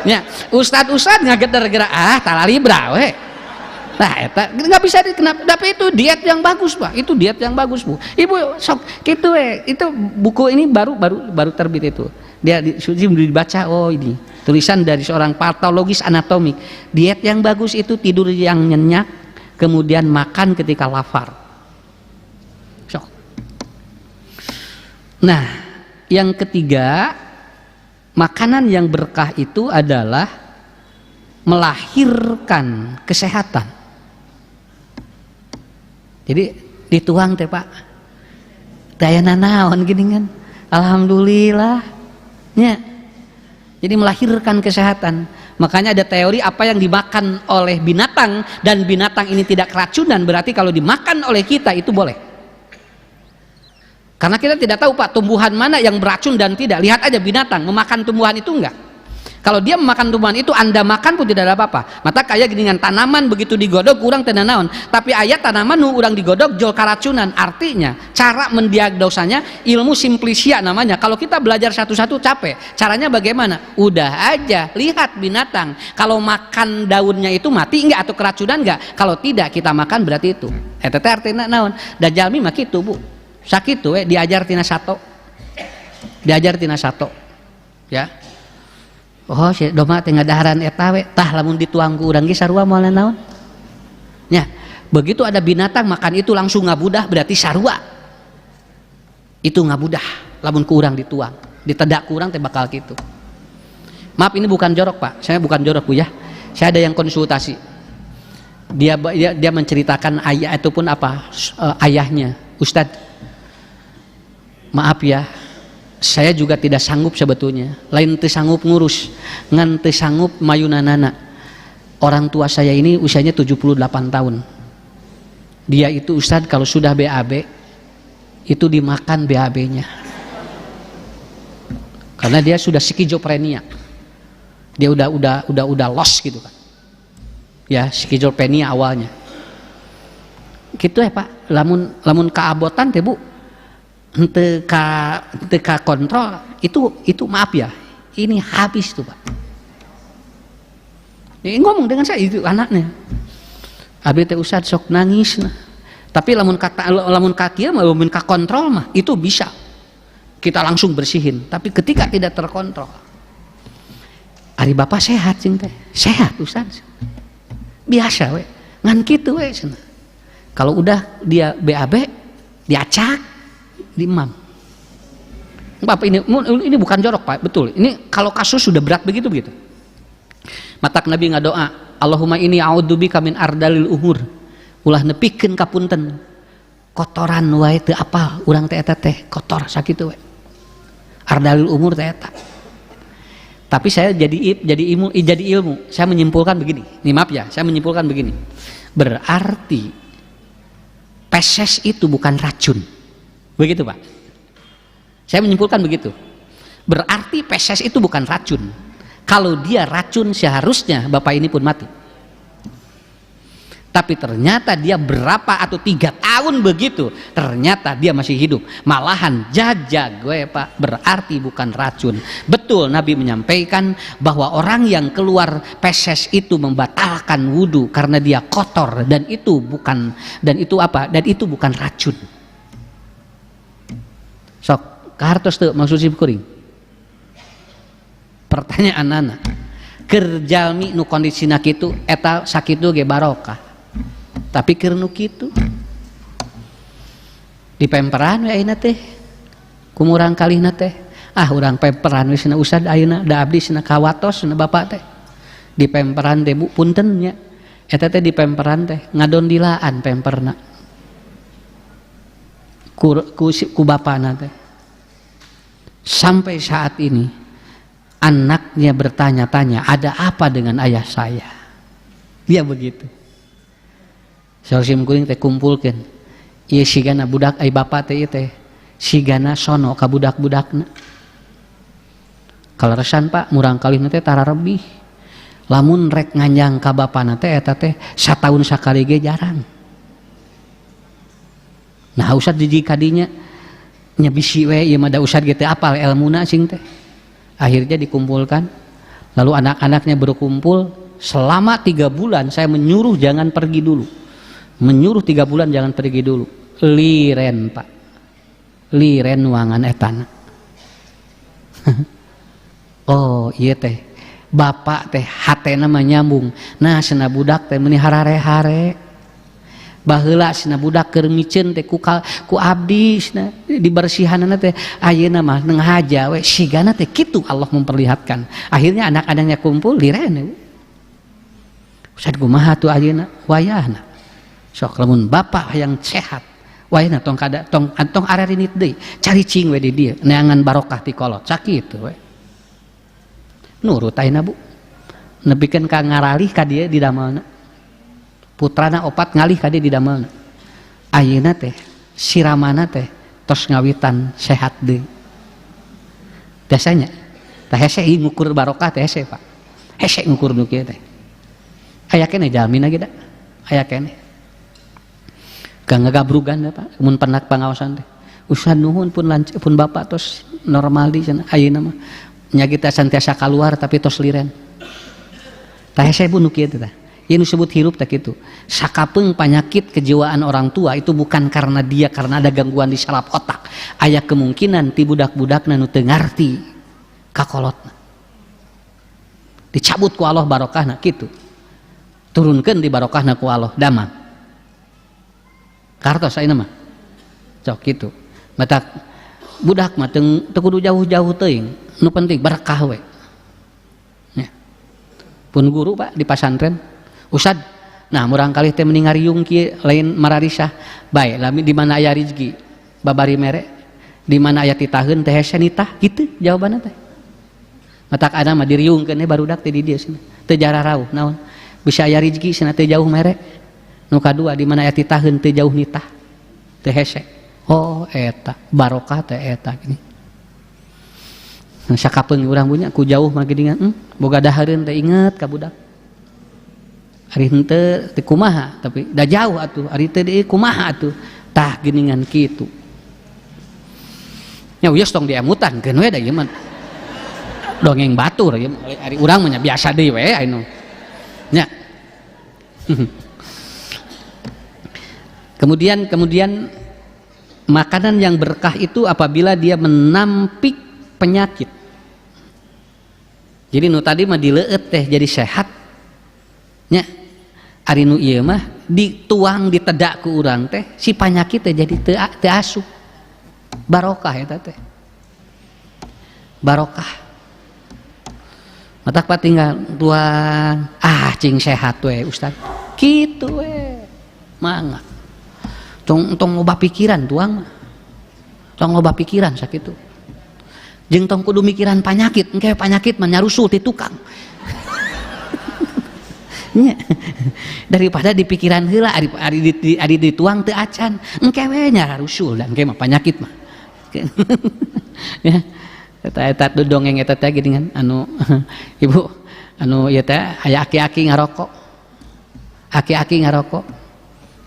[SPEAKER 1] Nya, ustad ngageder-gera talalibra we. Nah, eta enggak bisa kenapa? Tapi itu diet yang bagus, Pak. Itu diet yang bagus, Bu. Ibu sok kitu we. Itu buku ini baru terbit itu. Dia dibaca, oh ini tulisan dari seorang patologis anatomik. Diet yang bagus itu tidur yang nyenyak, kemudian makan ketika lapar. So. Nah, yang ketiga, makanan yang berkah itu adalah melahirkan kesehatan. Jadi dituang teh Pak, daya nanaon gini kan, alhamdulillah. Ya. Jadi melahirkan kesehatan. Makanya ada teori apa yang dimakan oleh binatang dan binatang ini tidak keracunan, berarti kalau dimakan oleh kita itu boleh. Karena kita tidak tahu Pak tumbuhan mana yang beracun dan tidak. Lihat aja binatang memakan tumbuhan itu enggak. Kalau dia memakan tumbuhan itu Anda makan pun tidak ada apa-apa. Mata kayak dengan tanaman begitu digodok kurang teu naon. Tapi ayat tanaman nu urang digodok jol karacunan. Artinya cara mendiagnosanya ilmu simplisia namanya. Kalau kita belajar satu-satu capek. Caranya bagaimana? Udah aja lihat binatang. Kalau makan daunnya itu mati enggak atau keracunan enggak? Kalau tidak kita makan berarti itu. Eta teh artinya naon? Da jalmi mah kitu Bu. Sakitu we diajar tina sato. Diajar tina sato. Ya. Oh, si doma teh ngadaharan eta we, tah lamun dituang ku urang ge sarua moal naon? Nya, begitu ada binatang makan itu langsung ngabudah berarti sarua. Itu ngabudah lamun ku urang dituang. Ditedak ku urang teh bakal kitu. Maaf ini bukan jorok Pak, saya bukan jorok Bu ya. Saya ada yang konsultasi. dia menceritakan ayah itu pun apa ayahnya, Ustadz, maaf ya, saya juga tidak sanggup sebetulnya, lain teu sanggup ngurus ngan teu sanggup mayunanana. Orang tua saya ini usianya 78 tahun. Dia itu Ustadz kalau sudah BAB itu dimakan BAB-nya, karena dia sudah skizofrenia, dia udah lost gitu kan ya, skizofrenia awalnya gitu ya Pak. Lamun kaabotan teh Bu henteu ka kontrol itu maaf ya, ini habis tuh Pak. Ini ngomong dengan saya itu anaknya, abi teh Ustad sok nangis nah. Tapi lamun kaki lamun ka kontrol mah itu bisa kita langsung bersihin, tapi ketika tidak terkontrol, ari bapak sehat cing teh, sehat Ustad, biasa we, ngan kitu we cenah. Kalau udah dia BAB, diacak, diimam. Bapak ini bukan jorok Pak, betul. Ini kalau kasus sudah berat begitu. Matak Nabi ngadoa, Allahumma inni a'udzubika min ardalil umur. Ulah nepikeun kapunten kotoran wae teu apal, urang teh eta teh kotor sakitu we. Ardalil umur teh eta. Tapi saya jadi ilmu, saya menyimpulkan begini. Nih maaf ya, saya menyimpulkan begini. Berarti peses itu bukan racun. Begitu Pak. Saya menyimpulkan begitu. Berarti peses itu bukan racun. Kalau dia racun seharusnya Bapak ini pun mati. Tapi ternyata dia berapa atau 3 tahun begitu, ternyata dia masih hidup, malahan jajag gue Pak, berarti bukan racun. Betul Nabi menyampaikan bahwa orang yang keluar peses itu membatalkan wudhu karena dia kotor, dan itu bukan racun. Sok kahartos teu maksud kuring. Pertanyaan anak, kerjalmi nu kondisina kitu eta sakitu ge barokah. Tapi keur nu kitu dipemperan we ayeuna teh kumurang kalihna teh, urang pemperan we cenah Ustad ayeuna da abdi cenah kawatos cenah bapak teh dipemperan teh Bu punten nya, eta teh dipemperan teh ngadondilaan pemperna ku bapana teh. Sampai saat ini anaknya bertanya-tanya, ada apa dengan ayah saya? Dia begitu. Sim kuring teh kumpulkeun. Ieu sigana budak ai bapa teh ieu teh sigana sono ka budak-budakna. Kaleresan Pak, murang kalihna teh tara rebih. Lamun rek nganjang ka bapana teh eta teh sataun sakali ge jarang. Nah, usad di kadinya nya bisi we ieu mah da usad ge teh apal elmuna sing teh. Akhirnya dikumpulkan. Lalu anak-anaknya berkumpul selama 3 bulan saya menyuruh jangan pergi dulu. Menyuruh 3 bulan jangan pergi dulu. Liren Pak, liren wangan etana. Oh iya teh, bapak teh hatena mah nyambung. Nah cenah budak teh meuni harare-hare. Baheula cenah budak keur miceun teh ku abdi cenah dibersihanana teh ayeuna mah ngahaja we sigana teh kitu Allah memperlihatkan. Akhirnya anak-anaknya kumpul liren. Ustad kumaha tuh ayeuna wayahna. Sok lamun bapak yang sehat wayna tong ararinit deui cari cing we di dieu neangan barokah ti kolot sakitu we. Nurut ayeuna Bu, nepikeun ka ngaralih ka dieu di damelna, putrana 4 ngalih ka dieu di damelna. Ayeuna teh siramana teh tos ngawitan sehat deui. Biasanya tah hese ngukur barokah teh hese Pak, hese ngukur nu kieu teh aya keneh jalmina ge da, aya keneh gak ngagabrugan Pak, mun penak pangaosan teh. Usah nuhun pun pun bapak tos normal di cenah ayeuna mah. Nya kita santiasa keluar tapi tos liren. Tah hese Bu nu kieu teh. Ieu nu disebut hirup teh kitu. Sakapeung penyakit kejiwaan orang tua itu bukan karena ada gangguan di saraf otak. Aya kemungkinan ti budak-budakna nu teu ngarti kakolotna. Dicabut ku Allah barokahna kitu. Turunkeun di barokahna ku Allah damang. Kartos ayeuna mah cok kitu. Matak budak mah teu kudu jauh-jauh teuing, nu penting berkah we. Ya. Pun guru Pak di pasantren, Ustad Nah murang kali teh mending ngariung kieu lain mararisah bae lami di mana aya rezeki babari mere di mana aya titaheun teh hese nitah kitu jawabanna teh matak ada mah diriungkeun barudak teh di dieu cenah teu jararauh naon bisa aya rezeki cenah teu jauh mere nu kadua di mana aya titaheun teu jauh nitah teu hese oh eta barokah teh eta gini sakapeung urang punya ku jauh mah geuningan boga dahareun teh inget ka budak ari henteu teu kumaha tapi da jauh atuh ari teu deui kumaha atuh tah geuningan kitu nya wios tong diamutankeun we da ieu mah dongeng batur ieu ari urang mah biasa deui we anu nya kemudian makanan yang berkah itu apabila dia menampik penyakit. Jadi nu tadi mah dileueut teh jadi sehat nya ari nu ieu mah dituang ditedak ku urang teh si penyakit teh jadi teu asup barokah eta teh barokah matak patinggal tuang cing sehat we ustad kitu we mangga tong loba pikiran tuang tong loba pikiran sakitu jeung tong kudu mikiran penyakit engke penyakit mah nyarusul ti tukang daripada di pikiran heula ari dituang teu acan engke we nyarusul dan engke mah penyakit mah ya eta dongeng eta teh geuningan anu ibu anu ieu teh aya aki-aki ngarokok aki-aki ngarokok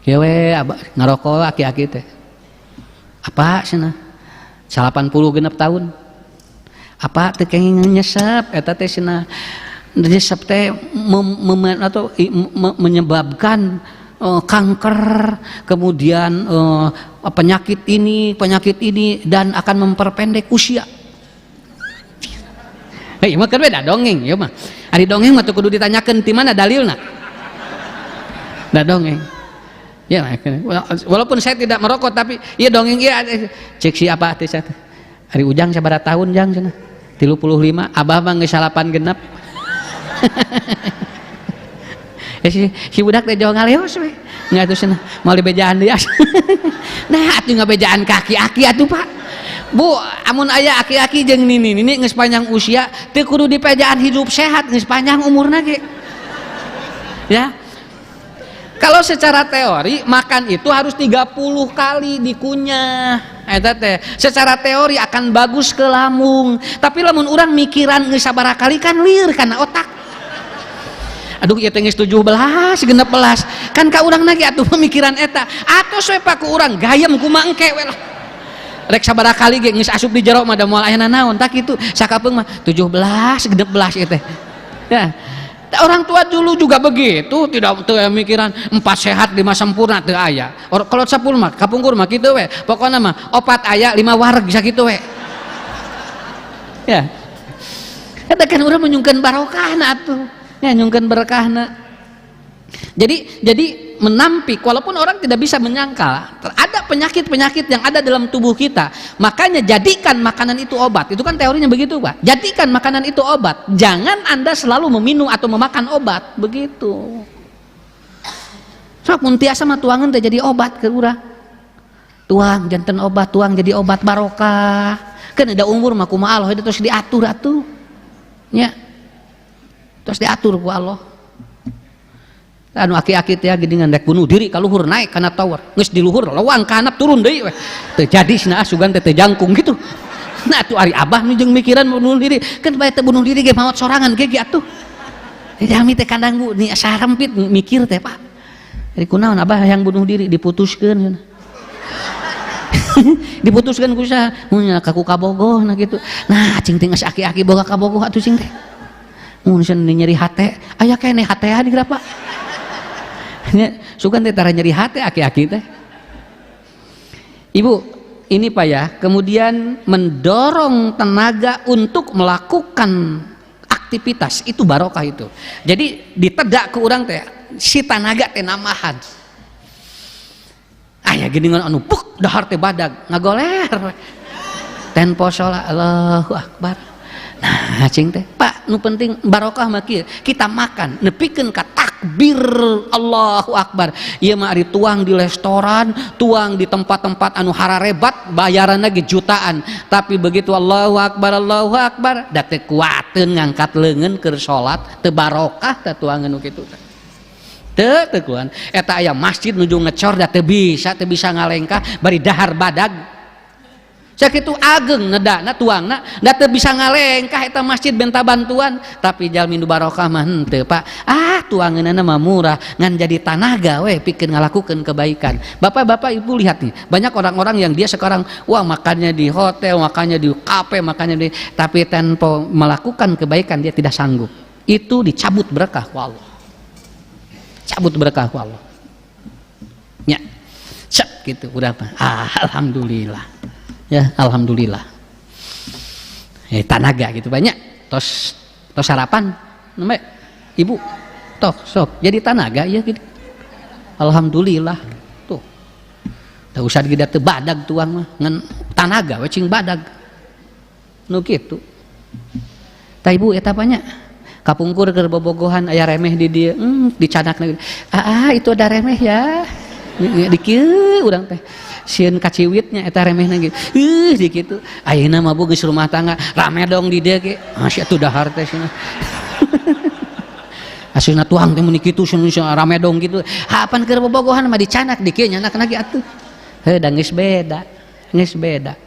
[SPEAKER 1] kieu we ngarokok aki-aki teh apa cenah 80 genep tahun apa teh kenging nyesep eta teh cenah nyesep teh menyebabkan kanker kemudian penyakit ini dan akan memperpendek usia. Hei, mah kan beda dongeng ya mah. Ari dongeng mah teu kudu ditanyakeun ti mana dalilna. Da dongeng. Ya, walaupun saya tidak merokok tapi ieu dongeng ieu cek si apa teh saya. Ari Ujang sabaraha tahun Jang cenah? 35, abah mah geus 8 genep. Si budak teh jauh ngaleos we. Nya atuh cenah moal dibejaan deui. Nah atuh ngabejaan kaki-aki atuh Pak. Bu, amun aya aki-aki jeung nini geus panjang usia, teu kudu dipejaan hidup sehat geus panjang umurna ge. Ya. Kalau secara teori makan itu harus 30 kali dikunyah. Eta teh secara teori akan bagus ke lambung. Tapi lamun urang mikiran geus sabaraha kali kan lieur kana otak. Aduh ieu teh geus 17, 16. Kan ka urang na ge atuh pemikiran eta. Atos we Pak ku urang gayem kumaha engke we lah. Rek sabaraha kali ge geus asup di jero mah da moal aya naon tak kitu. Sakapeung mah 17, 16 ieu teh. Ya. Orang tua dulu juga begitu, tidak mikiran 4 sehat 5 sempurna teu aya. Kalau 10 mah kapungkur mah kitu we. Pokona mah 4 aya 5 wareg bisa kitu we. Ya. Eta kan urang menyungkeun barokahna atuh. Ya nyungkeun berkahna. Jadi menampik walaupun orang tidak bisa menyangkal ada penyakit-penyakit yang ada dalam tubuh kita, makanya jadikan makanan itu obat. Itu kan teorinya begitu Pak, jadikan makanan itu obat, jangan Anda selalu meminum atau memakan obat begitu. Sok mun tiasa mah tuangan teh jadi obat ke urang, tuang janten obat, tuang jadi obat barokah kan ada umur mah kumaha Allah itu terus diatur atuh nya terus diatur ku Allah. Anu aki-aki teh geuningan rek bunuh diri ka luhur naik kana tower geus di luhur leuwang ka handap turun deui we teu jadi cenah sugan teh jangkung gitu. Nah atuh ari abah nu jeung mikiran bunuh diri kan bae teh bunuh diri ge maot sorangan ge atuh jami teh kandanggu ni asa rempit mikir teh Pak ari kunaon abah yang bunuh diri diputuskeun diputuskeun ku saha mun ka ku kabogoh nah gitu. Nah cing teh geus aki-aki boga kabogoh atuh cing teh mun nyeri hate aya keneh hatean geura Pak. Sukan teh tara nyeri hati aki-aki teh. Ibu, ini Pak ya, kemudian mendorong tenaga untuk melakukan aktivitas itu barokah itu. Jadi ditedak ke urang teh si tenaga teh namahan. Aya geuningan anu puk dahar teh badag ngagoler. Ten poso Allahu Akbar. Nah, cing teh, Pak, nu penting barokah mah kieu, kita makan nepikeun ka takbir Allahu Akbar. Ieu mah ari tuang di restoran, tuang di tempat-tempat anu hararebat bayaranna ge jutaan, tapi begitu Allahu Akbar da teu kuateun ngangkat leungeun keur salat, teu barokah teh tuangan nu kitu teh. Teu kuan eta aya masjid nuju ngecor da teu bisa ngalengkah bari dahar badag. Sakitu ageng nedana tuangna da teu bisa ngalengkah eta masjid benta bantuan, tapi jalmi nu barokah mah henteu Pak. Tuangeunana mah murah ngan jadi tanaga we pikeun ngalakukeun kebaikan. Bapak-bapak Ibu lihat nih, banyak orang-orang yang dia sekarang wah makannya di hotel, makannya di kafe, makannya di, tapi tanpa melakukan kebaikan dia tidak sanggup. Itu dicabut berkah ku Allah. Cabut berkah ku Allah. Ya. Cek gitu udah apa? Alhamdulillah. Ya, alhamdulillah. Tanaga gitu banyak. Tos sarapan, namanya Ibu. Toh sok jadi tanaga ya gitu. Alhamdulillah. Tuh. Teu usah gida teu badag tuang mah ngan tanaga we cing badag. Nu kitu. Tah Ibu eta banyak. Kapungkur keur bobogohan aya remeh di dieu, dicanakna. Itu ada remeh ya. Di kieu urang teh. Sieun kaciwitnya eta remehna gitu. Di kitu. Ayeuna mah geus rumah tangga rame dong di dieu ge. Sia atuh dahar teh cenah. Asuna tuang teh mun kitu rame dong gitu. Hapan keur bobogohan mah dicanak di kieu nyanakna ge atuh. Da geus beda. Geus beda.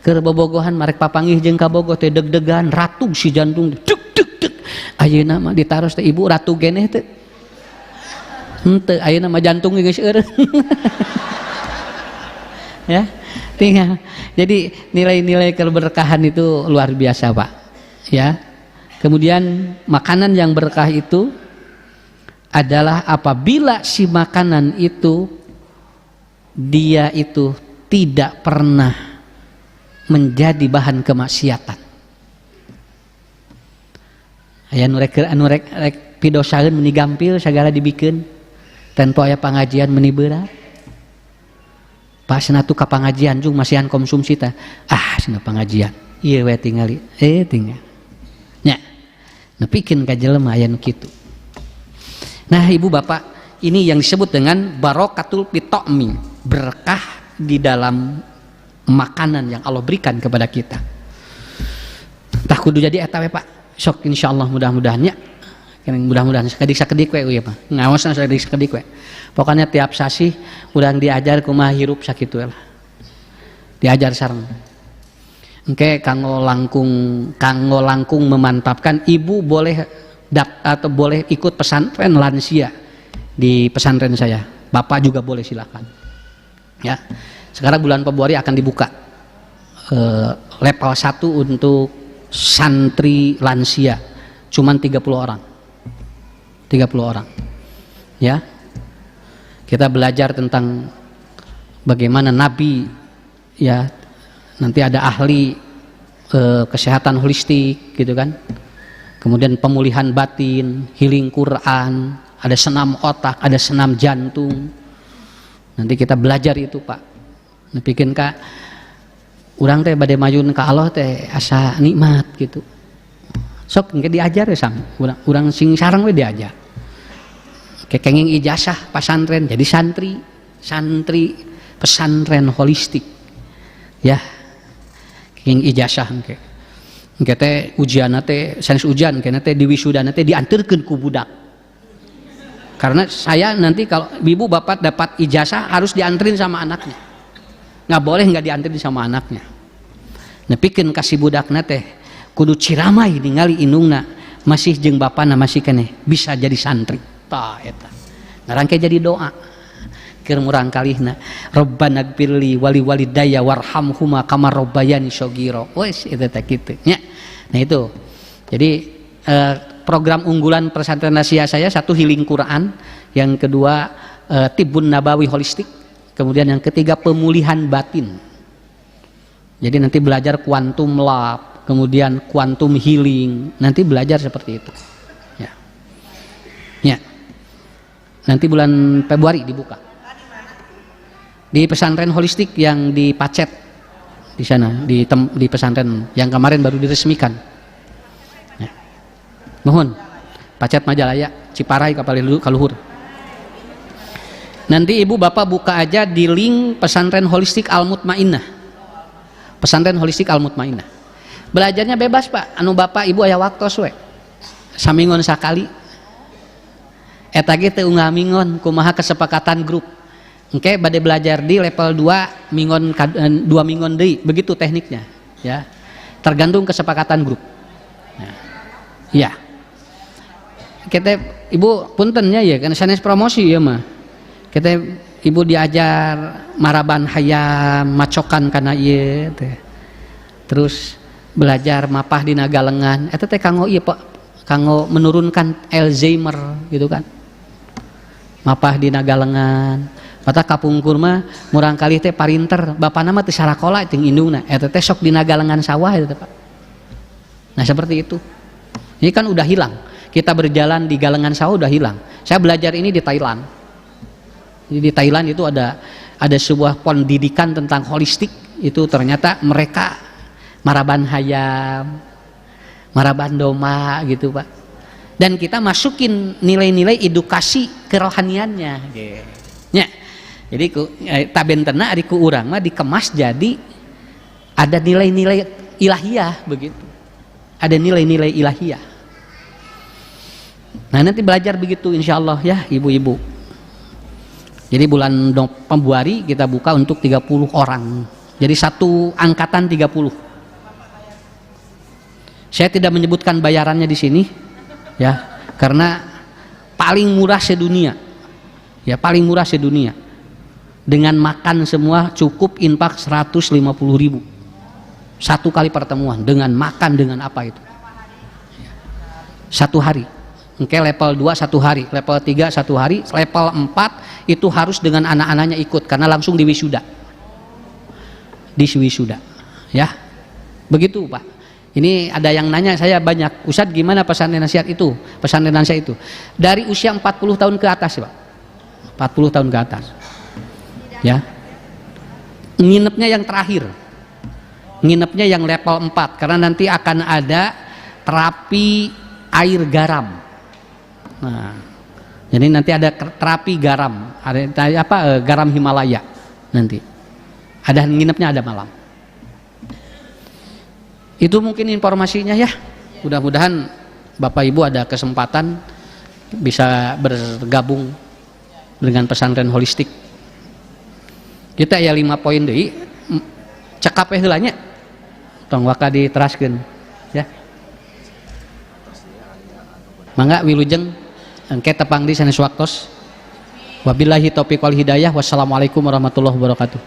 [SPEAKER 1] Keur bobogohan marek papanggih jeung kabogoh teh deg-degan ratu si jantung. Deg deg deg. Ayeuna mah ditaros teh Ibu ratu geneh teh. Henteu ayeuna mah jantung geus eureun. Ya, tinggal. Jadi nilai-nilai keberkahan itu luar biasa Pak. Ya. Kemudian makanan yang berkah itu adalah apabila si makanan itu dia itu tidak pernah menjadi bahan kemaksiatan. Aya anu rek pidosaeun meuni gampil sagala dibikeun tanpa aya pangajian meuni berat. Pak cenah tuh ka pangajian jeung masihan konsumsi teh. Cenah pangajian. Ieu we tingali. Tinggal. Nya. Nepikeun ka jelema aya nu kitu. Nah, Ibu Bapak, ini yang disebut dengan barokatul fit'ami, berkah di dalam makanan yang Allah berikan kepada kita. Tah kudu jadi eta we Pak. Sok insyaallah mudah-mudahan nya. Mudah-mudahan sakedik-sakedik we ya Pak. Ngaosna sakedik-sakedik we. Pokoknya tiap sasi urang diajar kumaha hirup sakitu lah. Diajar sareng. Engke kanggo langkung memantapkan Ibu boleh atau boleh ikut pesantren lansia di pesantren saya. Bapak juga boleh silakan. Ya. Sekarang bulan Februari akan dibuka level 1 untuk santri lansia. Cuman 30 orang. 30 orang. Ya. Kita belajar tentang bagaimana Nabi, ya, nanti ada ahli kesehatan holistik gitu kan, kemudian pemulihan batin, healing Quran, ada senam otak, ada senam jantung. Nanti kita belajar itu Pak. Bikin Kak urang teh bade mayun ka Allah teh asa nikmat gitu. Sok engke diajar ya sang urang sing sareng we diajar. Kenging ijazah pesantren jadi santri pesantren holistik ya. Kenging ijazah engke teh ujianna teh sanes ujian kena teh di wisudana teh dianterkeun ku budak, karena saya nanti kalau Ibu Bapak dapat ijazah harus dianterin sama anaknya, nggak boleh nggak dianterin sama anaknya. Nepikeun kasih budakna teh kudu ciramai ningali indungna masih jeung bapana masih keneh bisa jadi santri. Eta ngarangke jadi doa keur murang kalihna Rabbana gfirli wali walidayya warhamhuma kama rabbayani shaghira. Wes eta teh kitu nya. Nah itu. Jadi program unggulan pesantren Asia saya, satu healing Quran, yang kedua Tibbun Nabawi holistik, kemudian yang ketiga pemulihan batin. Jadi nanti belajar quantum lab, kemudian quantum healing, nanti belajar seperti itu. Ya. Ya. Nanti bulan Februari dibuka di pesantren holistik yang di Pacet di sana, di pesantren yang kemarin baru diresmikan ya. Mohon Pacet Majalaya. Ciparai kaluhur. Nanti ibu bapak buka aja di link pesantren holistik Al Mutmainnah. Pesantren holistik Al Mutmainnah. Belajarnya bebas pak, anu bapak ibu aya waktos we. Samingon sakali. Eta ge teu ngamingon kumaha kesepakatan grup. Engke bade belajar di level 2 mingon 2 mingon deui, begitu tekniknya ya. Tergantung kesepakatan grup. Nah, iya. Kita ibu puntennya ya kan sanes promosi ya mah. Kita ibu diajar maraban hayam, macokan kana ieu teh. Terus belajar mapah dina galengan eta teh kanggo ieu Pak, kanggo menurunkan Alzheimer gitu kan. Mapah dina galengan. Mata kapungkur mah murang kali teh parinter, bapana mah teu sarakola jeung indungna, eta teh sok dina galengan sawah eta Pak. Nah, seperti itu. Ini kan udah hilang. Kita berjalan di galengan sawah udah hilang. Saya belajar ini di Thailand. Jadi di Thailand itu ada sebuah pendidikan tentang holistik, itu ternyata mereka maraban hayam, maraban doma gitu Pak. Dan kita masukin nilai-nilai edukasi kerohaniannya. Ya. Jadi tabentena ari ku urang mah dikemas jadi ada nilai-nilai ilahiyah begitu. Ada nilai-nilai ilahiyah. Nah, nanti belajar begitu insyaallah ya ibu-ibu. Jadi bulan Februari kita buka untuk 30 orang. Jadi satu angkatan 30. Saya tidak menyebutkan bayarannya di sini ya, karena paling murah sedunia. Ya, paling murah sedunia. Dengan makan semua cukup infak 150.000. Satu kali pertemuan dengan makan dengan apa itu? Satu hari. Oke, level 2 1 hari, level 3 1 hari, level 4 itu harus dengan anak-anaknya ikut karena langsung di wisuda. Di wisuda. Ya. Begitu, Pak. Ini ada yang nanya saya banyak, Ustadz gimana pesantren nasihat itu? Pesantren nasihat itu dari usia 40 tahun ke atas, Pak. 40 tahun ke atas. Ya. Nginepnya yang terakhir. Nginepnya yang level 4 karena nanti akan ada terapi air garam. Nah, jadi nanti ada terapi garam, ada garam Himalaya nanti. Ada nginepnya ada malam. Itu mungkin informasinya ya. Mudah-mudahan Bapak Ibu ada kesempatan bisa bergabung dengan pesantren holistik. Kita ya 5 poin deui cekap heula nya. Tong waka diteraskeun ya. Mangga wilujeng engke tepang di sanes waktos. Wabillahi taufiq wal hidayah. Wassalamualaikum warahmatullahi wabarakatuh.